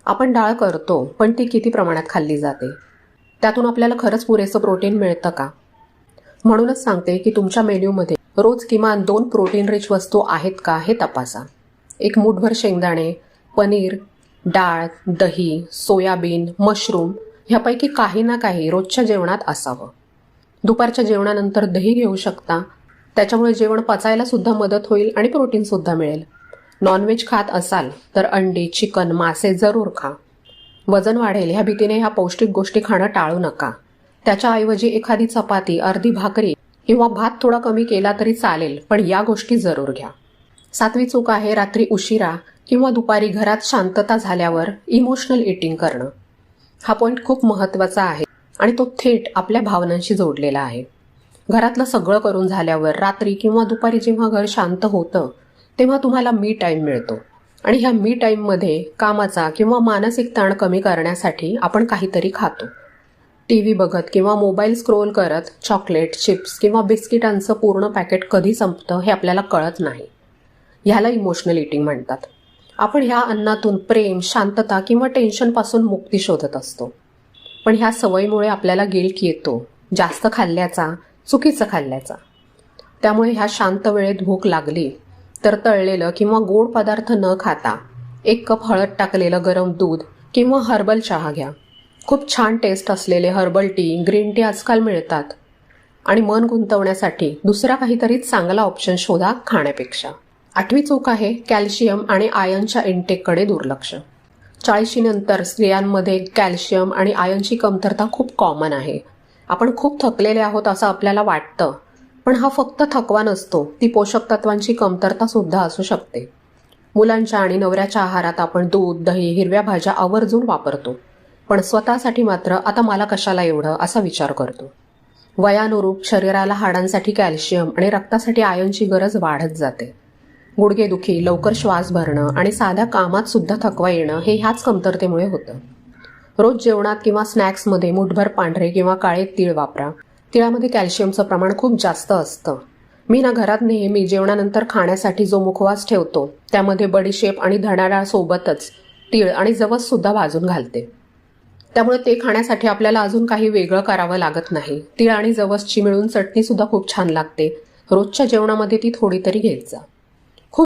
आपण डाळ करतो, पण ती किती प्रमाणात खाल्ली जाते? त्यातून आपल्याला खरंच पुरेसं प्रोटीन मिळतं का? म्हणूनच सांगते की तुमच्या मेन्यूमध्ये रोज किमान 2 प्रोटीन रिच वस्तू आहेत का हे तपासा. एक मूठभर शेंगदाणे, पनीर, डाळ, दही, सोयाबीन, मशरूम ह्यापैकी काही ना काही रोजच्या जेवणात असावं. दुपारच्या जेवणानंतर दही घेऊ शकता. त्याच्यामुळे जेवण पचायला सुद्धा मदत होईल आणि प्रोटीन सुद्धा मिळेल. नॉनव्हेज खात असाल तर अंडी, चिकन, मासे जरूर खा. वजन वाढेल ह्या भीतीने ह्या पौष्टिक गोष्टी खाणं टाळू नका. त्याच्याऐवजी एखादी चपाती, अर्धी भाकरी किंवा भात थोडा कमी केला तरी चालेल, पण या गोष्टी जरूर घ्या. 7वी चूक आहे रात्री उशिरा किंवा दुपारी घरात शांतता झाल्यावर इमोशनल ईटिंग करणं. हा पॉईंट खूप महत्त्वाचा आहे आणि तो थेट आपल्या भावनांशी जोडलेला आहे. घरातलं सगळं करून झाल्यावर रात्री किंवा दुपारी जेव्हा घर शांत होतं तेव्हा तुम्हाला मी टाईम मिळतो आणि ह्या मी टाईममध्ये कामाचा किंवा मानसिक ताण कमी करण्यासाठी आपण काहीतरी खातो. टीव्ही बघत किंवा मोबाईल स्क्रोल करत चॉकलेट, चिप्स किंवा बिस्किटांचं पूर्ण पॅकेट कधी संपतं हे आपल्याला कळत नाही. ह्याला इमोशनल ईटिंग म्हणतात. आपण ह्या अन्नातून प्रेम, शांतता किंवा टेन्शनपासून मुक्ती शोधत असतो. पण ह्या सवयीमुळे आपल्याला गिल्ट येतो, जास्त खाल्ल्याचा, चुकीचं खाल्ल्याचा. त्यामुळे ह्या शांत वेळेत भूक लागली तर तळलेलं किंवा गोड पदार्थ न खाता 1 कप हळद टाकलेलं गरम दूध किंवा हर्बल चहा घ्या. खूप छान टेस्ट असलेले हर्बल टी, ग्रीन टी आजकाल मिळतात. आणि मन गुंतवण्यासाठी दुसरा काहीतरी चांगला ऑप्शन शोधा खाण्यापेक्षा. 8वी चूक आहे कॅल्शियम आणि आयर्नच्या इनटेककडे दुर्लक्ष. 40शी नंतर स्त्रियांमध्ये कॅल्शियम आणि आयर्नची कमतरता खूप कॉमन आहे. आपण खूप थकलेले आहोत असं आपल्याला वाटतं, पण हा फक्त थकवा नसतो, ती पोषक तत्वांची कमतरता सुद्धा असू शकते. मुलांच्या आणि नवऱ्याच्या आहारात आपण दूध, दही, हिरव्या भाज्या आवर्जून वापरतो, पण स्वतःसाठी मात्र आता मला कशाला एवढं असा विचार करतो. वयानुरूप शरीराला हाडांसाठी कॅल्शियम आणि रक्तासाठी आयर्नची गरज वाढत जाते. गुडघेदुखी, लवकर श्वास भरणं आणि साध्या कामात सुद्धा थकवा येणं हे ह्याच कमतरतेमुळे होतं. रोज जेवणात किंवा स्नॅक्समध्ये मुठभर पांढरे किंवा काळे तीळ वापरा. तिळामध्ये कॅल्शियमचं प्रमाण खूप जास्त असतं. मी घरात नेहमी जेवणानंतर खाण्यासाठी जो मुखवास ठेवतो त्यामध्ये बडीशेप आणि धणाडाळ सोबतच तीळ आणि जवस सुद्धा भाजून घालते. त्यामुळे ते खाण्यासाठी आपल्याला अजून काही वेगळं करावं लागत नाही. तीळ आणि जवसची मिळून चटणी सुद्धा खूप छान लागते. रोजच्या जेवणामध्ये ती थोडी तरी घेत जा.